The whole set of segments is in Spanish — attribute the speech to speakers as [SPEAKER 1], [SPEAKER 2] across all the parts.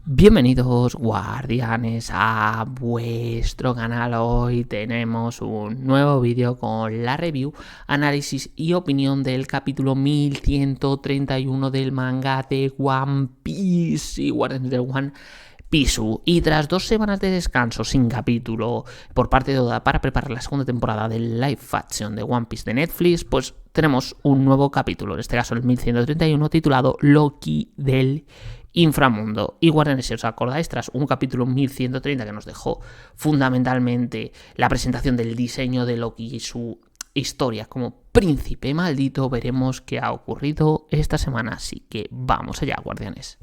[SPEAKER 1] Bienvenidos guardianes a vuestro canal. Hoy tenemos un nuevo vídeo con la review, análisis y opinión del capítulo 1131 del manga de One Piece y Guardianes del One Piece. Y tras 2 semanas de descanso sin capítulo por parte de Oda para preparar la segunda temporada del live action de One Piece de Netflix, pues tenemos un nuevo capítulo, en este caso el 1131, titulado Loki del Inframundo. Y guardianes, si os acordáis, tras un capítulo 1130 que nos dejó fundamentalmente la presentación del diseño de Loki y su historia como príncipe maldito, veremos qué ha ocurrido esta semana. Así que vamos allá, guardianes.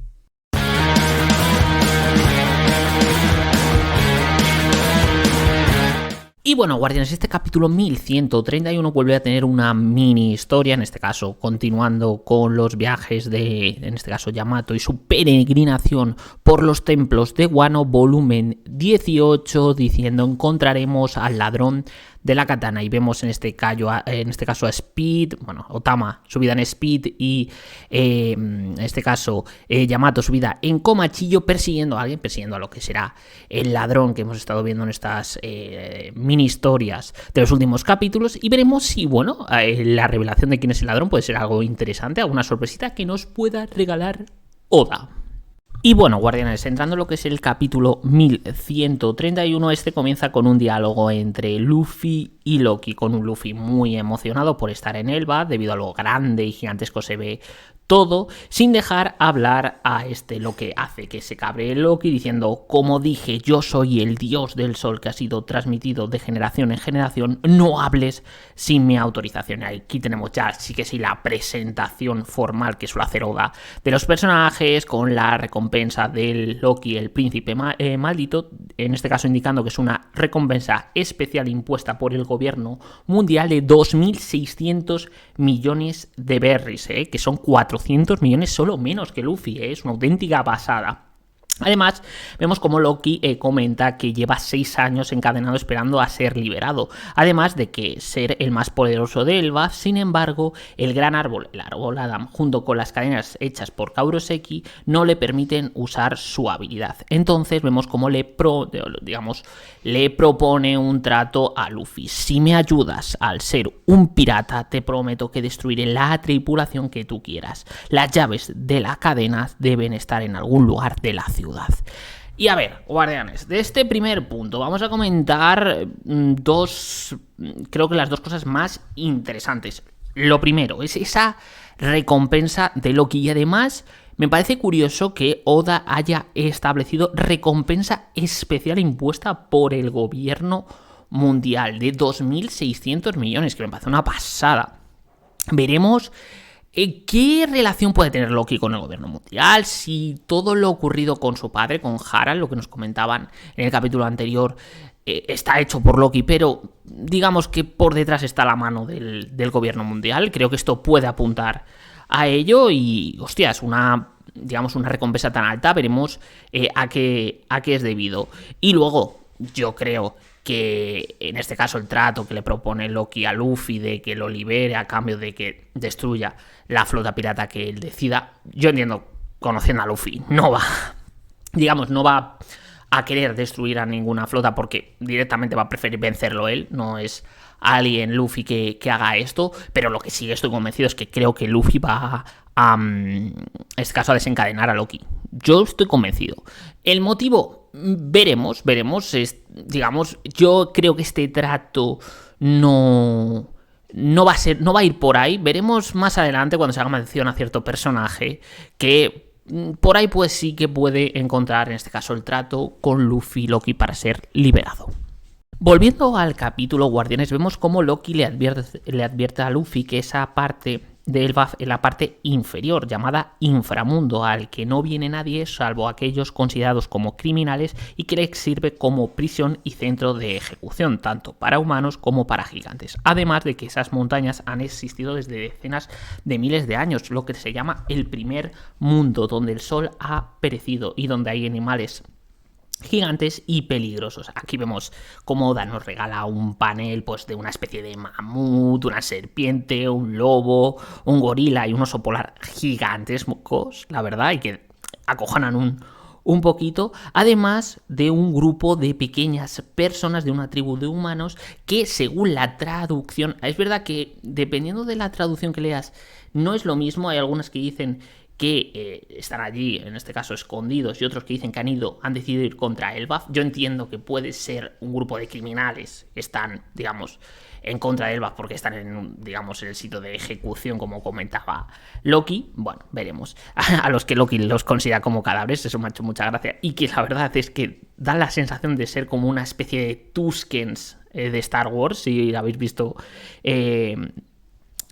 [SPEAKER 1] Y bueno, guardianes, este capítulo 1131 vuelve a tener una mini historia, en este caso continuando con los viajes de, en este caso, Yamato y su peregrinación por los templos de Wano, volumen 18, diciendo encontraremos al ladrón de la katana, y vemos en este caso a Speed, bueno, Otama subida en Speed y en este caso Yamato subida en Komachillo, persiguiendo a alguien, persiguiendo a lo que será el ladrón que hemos estado viendo en estas mini historias de los últimos capítulos, y veremos si, bueno, la revelación de quién es el ladrón puede ser algo interesante, alguna sorpresita que nos pueda regalar Oda. Y bueno, guardianes, entrando en lo que es el capítulo 1131, este comienza con un diálogo entre Luffy y Loki, con un Luffy muy emocionado por estar en Elba, debido a lo grande y gigantesco se ve todo, sin dejar hablar a lo que hace que se cabre Loki, diciendo: como dije, yo soy el dios del sol que ha sido transmitido de generación en generación, no hables sin mi autorización. Y aquí tenemos ya, sí que sí, la presentación formal que suele hacer Oda de los personajes, con la recompensa del Loki, el príncipe maldito, en este caso indicando que es una recompensa especial impuesta por el gobierno mundial de 2.600 millones de berries, que son 400 millones solo menos que Luffy, es una auténtica pasada. Además, vemos como Loki comenta que lleva 6 años encadenado esperando a ser liberado, además de que ser el más poderoso de Elba. Sin embargo, el gran árbol, el árbol Adam, junto con las cadenas hechas por Kauroseki, no le permiten usar su habilidad. Entonces vemos como le propone un trato a Luffy: si me ayudas al ser un pirata, te prometo que destruiré la tripulación que tú quieras. Las llaves de la cadena deben estar en algún lugar de la ciudad. Y a ver, guardianes, de este primer punto vamos a comentar creo que las dos cosas más interesantes. Lo primero es esa recompensa de Loki, y además me parece curioso que Oda haya establecido recompensa especial impuesta por el gobierno mundial de 2.600 millones, que me parece una pasada. Veremos ¿qué relación puede tener Loki con el gobierno mundial? Si todo lo ocurrido con su padre, con Harald, lo que nos comentaban en el capítulo anterior, está hecho por Loki, pero digamos que por detrás está la mano del gobierno mundial. Creo que esto puede apuntar a ello y, hostias, una recompensa tan alta, veremos a qué es debido. Y luego, yo creo que en este caso el trato que le propone Loki a Luffy de que lo libere a cambio de que destruya la flota pirata que él decida, yo entiendo, conociendo a Luffy, no va a querer destruir a ninguna flota, porque directamente va a preferir vencerlo él, no es alguien Luffy que haga esto. Pero lo que sí estoy convencido es que creo que Luffy va en este caso a desencadenar a Loki. Yo estoy convencido. El motivo, veremos, yo creo que este trato no va a ir por ahí. Veremos más adelante, cuando se haga mención a cierto personaje, que por ahí pues sí que puede encontrar, en este caso, el trato con Luffy y Loki para ser liberado. Volviendo al capítulo, guardianes, vemos cómo Loki le advierte a Luffy que esa parte de Elba, en la parte inferior, llamada inframundo, al que no viene nadie salvo aquellos considerados como criminales, y que les sirve como prisión y centro de ejecución, tanto para humanos como para gigantes. Además de que esas montañas han existido desde decenas de miles de años, lo que se llama el primer mundo, donde el sol ha perecido y donde hay animales gigantes y peligrosos. Aquí vemos cómo Oda nos regala un panel pues de una especie de mamut, una serpiente, un lobo, un gorila y un oso polar gigantescos, la verdad, y que acojonan un poquito, además de un grupo de pequeñas personas de una tribu de humanos que, según la traducción, es verdad que dependiendo de la traducción que leas no es lo mismo, hay algunas que dicen que están allí, en este caso escondidos, y otros que dicen que han decidido ir contra Elbaf. Yo entiendo que puede ser un grupo de criminales que están, digamos, en contra de Elbaf porque están en, digamos, en el sitio de ejecución, como comentaba Loki. Bueno, veremos. A los que Loki los considera como cadáveres, eso me ha hecho mucha gracia, y que la verdad es que da la sensación de ser como una especie de Tuskens de Star Wars, si habéis visto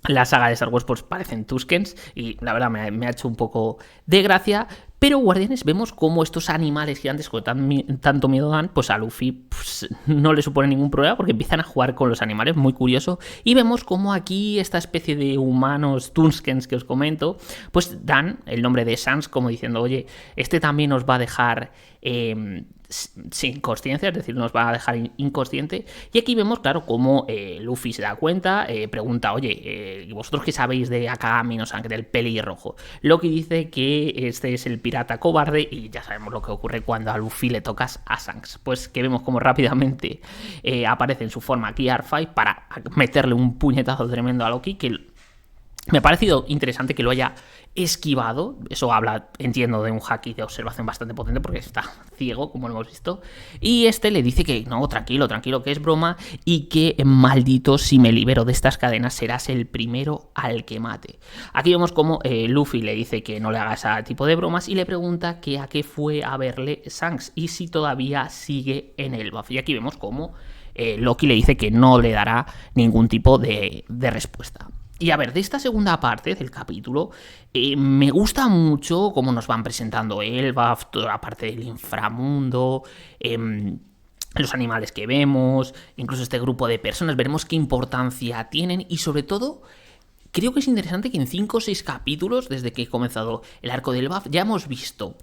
[SPEAKER 1] la saga de Star Wars, pues parecen Tuskens, y la verdad me ha hecho un poco de gracia. Pero Guardianes, vemos cómo estos animales gigantes que tanto miedo dan, pues a Luffy pues, no le supone ningún problema porque empiezan a jugar con los animales, muy curioso. Y vemos cómo aquí esta especie de humanos Tuskens que os comento, pues dan el nombre de Shanks como diciendo, oye, este también nos va a dejar sin consciencia, es decir, nos va a dejar inconsciente. Y aquí vemos, claro, cómo Luffy se da cuenta, pregunta, oye, ¿y vosotros qué sabéis de Akagami no Sangre, del pelirrojo? Loki dice que este es el pirata cobarde y ya sabemos lo que ocurre cuando a Luffy le tocas a Shanks. Pues que vemos como rápidamente aparece en su forma Gear 5 para meterle un puñetazo tremendo a Loki, que me ha parecido interesante que lo haya esquivado. Eso habla, entiendo, de un haki de observación bastante potente porque está ciego, como lo hemos visto. Y este le dice que no, tranquilo, que es broma y que, maldito, si me libero de estas cadenas serás el primero al que mate. Aquí vemos como Luffy le dice que no le haga ese tipo de bromas y le pregunta que a qué fue a verle Shanks y si todavía sigue en Elbaf. Y aquí vemos como Loki le dice que no le dará ningún tipo de respuesta. Y a ver, de esta segunda parte del capítulo, me gusta mucho cómo nos van presentando Elbaf, toda la parte del inframundo, los animales que vemos, incluso este grupo de personas, veremos qué importancia tienen y sobre todo, creo que es interesante que en 5 o 6 capítulos, desde que he comenzado el arco del Elbaf, ya hemos visto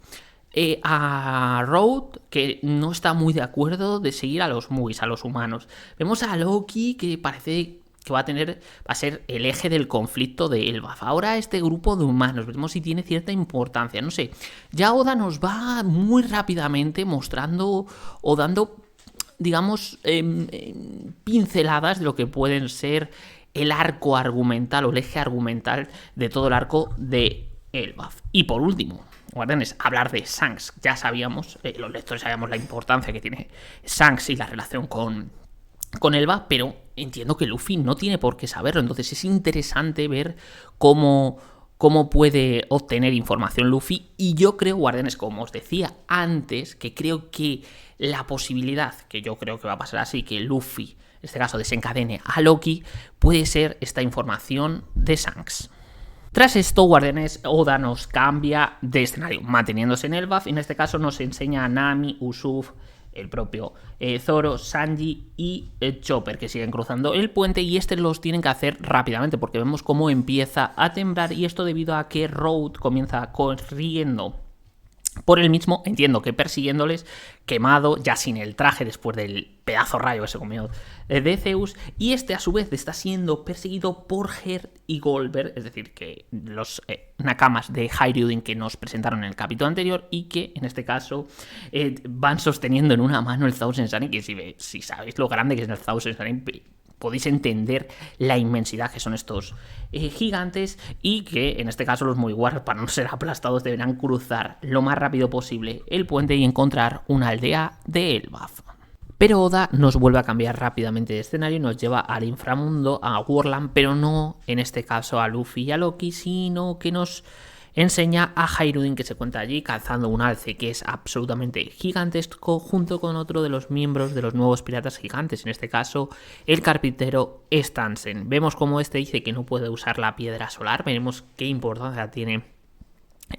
[SPEAKER 1] a Road, que no está muy de acuerdo de seguir a los Muis, a los humanos. Vemos a Loki, que parece que va a ser el eje del conflicto de Elbaf. Ahora este grupo de humanos, veremos si tiene cierta importancia, no sé. Ya Oda nos va muy rápidamente mostrando o dando, digamos, pinceladas de lo que pueden ser el arco argumental o el eje argumental de todo el arco de Elbaf. Y por último, Guardianes, hablar de Shanks. Ya sabíamos, los lectores sabíamos la importancia que tiene Shanks y la relación con Elbaf, pero entiendo que Luffy no tiene por qué saberlo. Entonces es interesante ver cómo puede obtener información Luffy. Y yo creo, Guardianes, como os decía antes, que creo que la posibilidad, que yo creo que va a pasar así, que Luffy, en este caso, desencadene a Loki, puede ser esta información de Shanks. Tras esto, Guardianes, Oda nos cambia de escenario, manteniéndose en Elbaf, y en este caso nos enseña a Nami, Usopp, el propio Zoro, Sanji y Chopper, que siguen cruzando el puente, y los tienen que hacer rápidamente porque vemos cómo empieza a temblar, y esto debido a que Road comienza corriendo por el mismo, entiendo que persiguiéndoles, quemado, ya sin el traje después del pedazo rayo que se comió de Zeus, y a su vez está siendo perseguido por Heard y Goldberg, es decir, que los nakamas de Hyryuin que nos presentaron en el capítulo anterior, y que en este caso van sosteniendo en una mano el Thousand Sunny, que si sabéis lo grande que es el Thousand Sunny, podéis entender la inmensidad que son estos gigantes, y que en este caso los Mugiwara, para no ser aplastados, deberán cruzar lo más rápido posible el puente y encontrar una aldea de Elbaf. Pero Oda nos vuelve a cambiar rápidamente de escenario y nos lleva al inframundo, a Worldland, pero no en este caso a Luffy y a Loki, sino que nos enseña a Hyruin, que se encuentra allí cazando un alce que es absolutamente gigantesco, junto con otro de los miembros de los nuevos piratas gigantes, en este caso el carpintero Stansen. Vemos cómo dice que no puede usar la piedra solar, veremos qué importancia tiene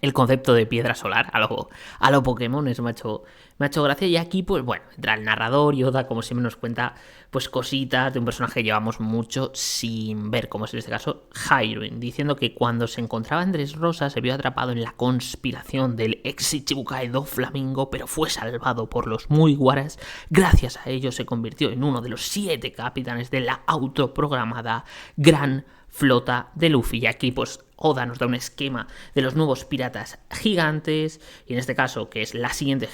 [SPEAKER 1] el concepto de piedra solar a lo Pokémon. Eso me ha hecho gracia. Y aquí, pues bueno, entra el narrador y Oda, como siempre, nos cuenta pues cositas de un personaje que llevamos mucho sin ver, como es en este caso Hyruin, diciendo que cuando se encontraba en Dressrosa se vio atrapado en la conspiración del ex Ichibukai Doflamingo, pero fue salvado por los Mugiwaras. Gracias a ello se convirtió en uno de los 7 capitanes de la autoprogramada Gran flota de Luffy. Y aquí pues Oda nos da un esquema de los nuevos piratas gigantes, y en este caso, que es la siguiente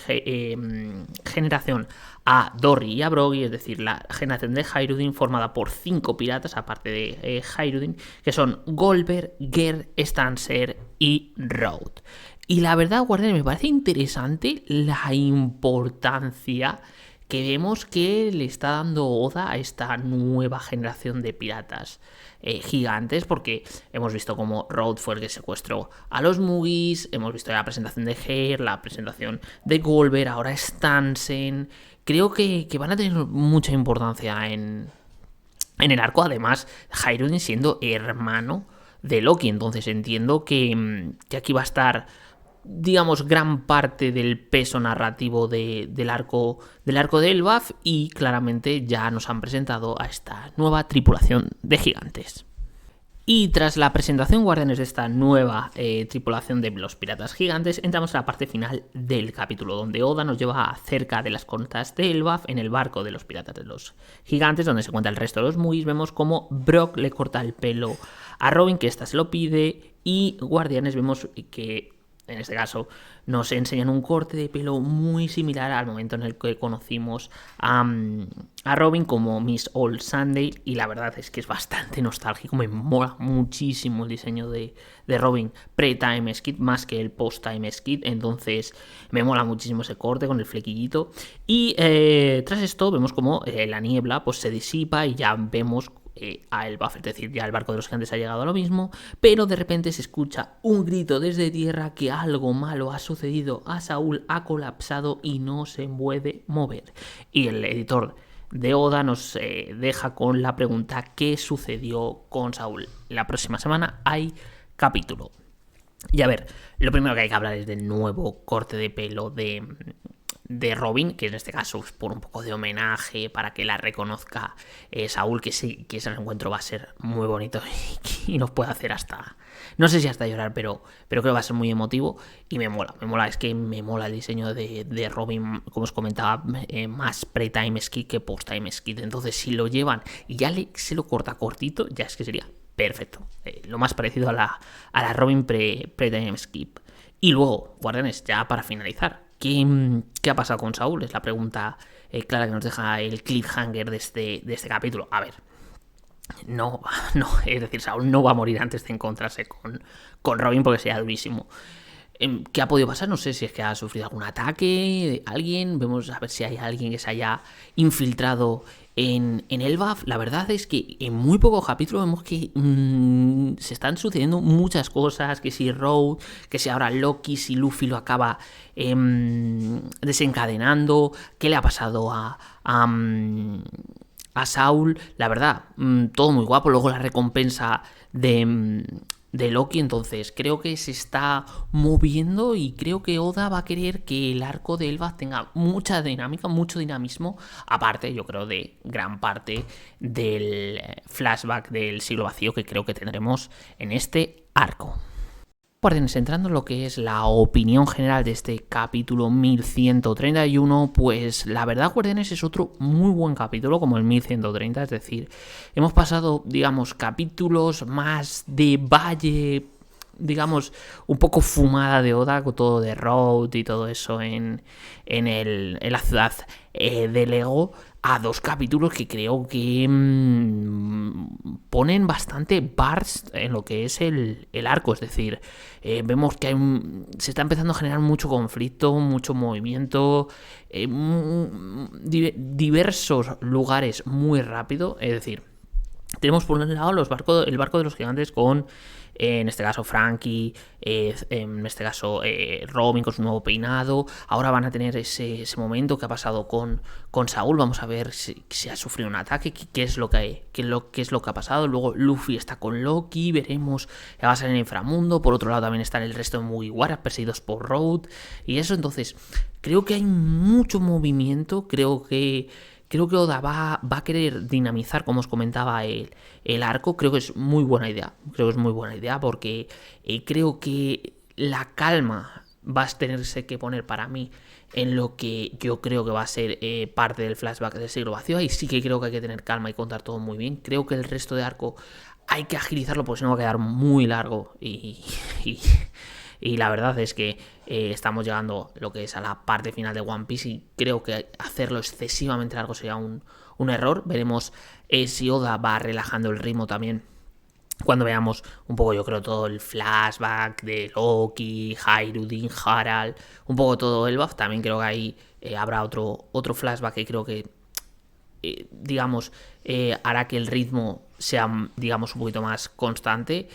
[SPEAKER 1] generación a Dory y a Brogy, es decir, la generación de Hyrule formada por 5 piratas, aparte de Hyrule, que son Golber, Ger, Stanser y Road. Y la verdad, guardianes, me parece interesante la importancia que vemos que le está dando Oda a esta nueva generación de piratas gigantes, porque hemos visto como Road fue el que secuestró a los Mugis, hemos visto la presentación de Ger, la presentación de Golber, ahora Stansen. Creo que van a tener mucha importancia en el arco, además Hyrule siendo hermano de Loki, entonces entiendo que aquí va a estar, digamos, gran parte del peso narrativo del arco de Elbaf, y claramente ya nos han presentado a esta nueva tripulación de gigantes. Y tras la presentación, guardianes, de esta nueva tripulación de los piratas gigantes, entramos a la parte final del capítulo, donde Oda nos lleva cerca de las costas de Elbaf en el barco de los piratas de los gigantes, donde se encuentra el resto de los Mugis. Vemos como Brock le corta el pelo a Robin, que ésta se lo pide, y guardianes, vemos que en este caso nos enseñan un corte de pelo muy similar al momento en el que conocimos a Robin como Miss Old Sunday, y la verdad es que es bastante nostálgico. Me mola muchísimo el diseño de Robin pre-time skip más que el post-time skip, entonces me mola muchísimo ese corte con el flequillito. Y tras esto vemos como la niebla pues se disipa y ya vemos a Elbaf, es decir, ya el barco de los gigantes ha llegado a lo mismo, pero de repente se escucha un grito desde tierra que algo malo ha sucedido, a Saúl ha colapsado y no se puede mover. Y el editor de Oda nos deja con la pregunta: ¿qué sucedió con Saúl? La próxima semana hay capítulo. Y a ver, lo primero que hay que hablar es del nuevo corte de pelo de Robin, que en este caso es por un poco de homenaje para que la reconozca Saúl, que sí, que ese encuentro va a ser muy bonito y nos puede hacer hasta, no sé si hasta llorar, pero creo que va a ser muy emotivo y me mola, es que me mola el diseño de Robin, como os comentaba, más pre-time skip que post-time skip, entonces si lo llevan y ya se lo corta cortito, ya es que sería perfecto, lo más parecido a la Robin pre-time skip. Y luego, guardianes, ya para finalizar, ¿qué ha pasado con Saúl? Es la pregunta clara que nos deja el cliffhanger de este capítulo. A ver, no, es decir, Saúl no va a morir antes de encontrarse con Robin, porque sería durísimo. ¿Qué ha podido pasar? No sé si es que ha sufrido algún ataque de alguien. Vemos a ver si hay alguien que se haya infiltrado en Elbaf. La verdad es que en muy pocos capítulos vemos que se están sucediendo muchas cosas. Que si Road, que si ahora Loki, si Luffy lo acaba desencadenando. ¿Qué le ha pasado a Saúl? La verdad, todo muy guapo. Luego la recompensa de Loki, entonces creo que se está moviendo y creo que Oda va a querer que el arco de Elbaf tenga mucha dinámica, mucho dinamismo, aparte yo creo de gran parte del flashback del siglo vacío que creo que tendremos en este arco. Guardianes, entrando en lo que es la opinión general de este capítulo 1131, pues la verdad, guardianes, es otro muy buen capítulo como el 1130, es decir, hemos pasado, digamos, capítulos más de valle, digamos, un poco fumada de Oda, con todo de Road y todo eso en la ciudad de Lego, a 2 capítulos que creo que ponen bastante bars en lo que es el arco, es decir, vemos que se está empezando a generar mucho conflicto, mucho movimiento, diversos lugares muy rápido, es decir, tenemos por un lado el barco de los gigantes con, en este caso, Franky, en este caso, Robin con su nuevo peinado. Ahora van a tener ese momento que ha pasado con Saúl. Vamos a ver si ha sufrido un ataque, qué es lo que ha pasado. Luego Luffy está con Loki, veremos qué va a ser en el inframundo. Por otro lado también están el resto de Mugiwara perseguidos por Road y eso. Entonces creo que hay mucho movimiento, creo que Oda va a querer dinamizar, como os comentaba, el arco. Creo que es muy buena idea. Porque creo que la calma va a tenerse que poner para mí en lo que yo creo que va a ser parte del flashback del siglo vacío. Ahí sí que creo que hay que tener calma y contar todo muy bien. Creo que el resto de arco hay que agilizarlo porque si no va a quedar muy largo y la verdad es que estamos llegando lo que es a la parte final de One Piece y creo que hacerlo excesivamente largo sería un error. Veremos si Oda va relajando el ritmo también cuando veamos un poco, yo creo, todo el flashback de Loki, Hairudin, Harald, un poco todo el buff. También creo que ahí habrá otro flashback que creo que digamos, hará que el ritmo sea, digamos, un poquito más constante.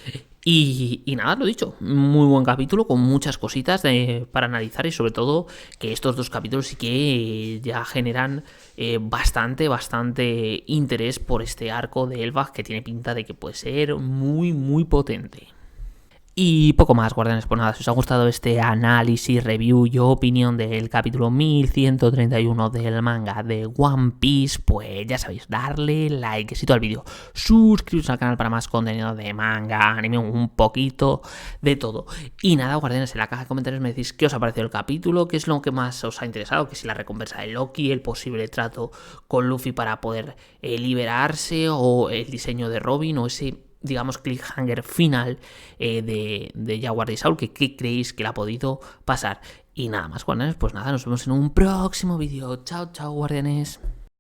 [SPEAKER 1] Y nada, lo dicho, muy buen capítulo con muchas cositas para analizar y sobre todo que estos dos capítulos sí que ya generan bastante interés por este arco de Elbaf que tiene pinta de que puede ser muy potente. Y poco más, guardianes, pues nada, si os ha gustado este análisis, review y opinión del capítulo 1131 del manga de One Piece, pues ya sabéis, darle likecito al vídeo, suscribiros al canal para más contenido de manga, anime, un poquito de todo. Y nada, guardianes, en la caja de comentarios me decís qué os ha parecido el capítulo, qué es lo que más os ha interesado, que si la recompensa de Loki, el posible trato con Luffy para poder liberarse, o el diseño de Robin, o ese, digamos, cliffhanger final de Jaguar y Saul, que qué creéis que le ha podido pasar. Y nada más, guardianes, pues nada, nos vemos en un próximo vídeo. Chao, guardianes.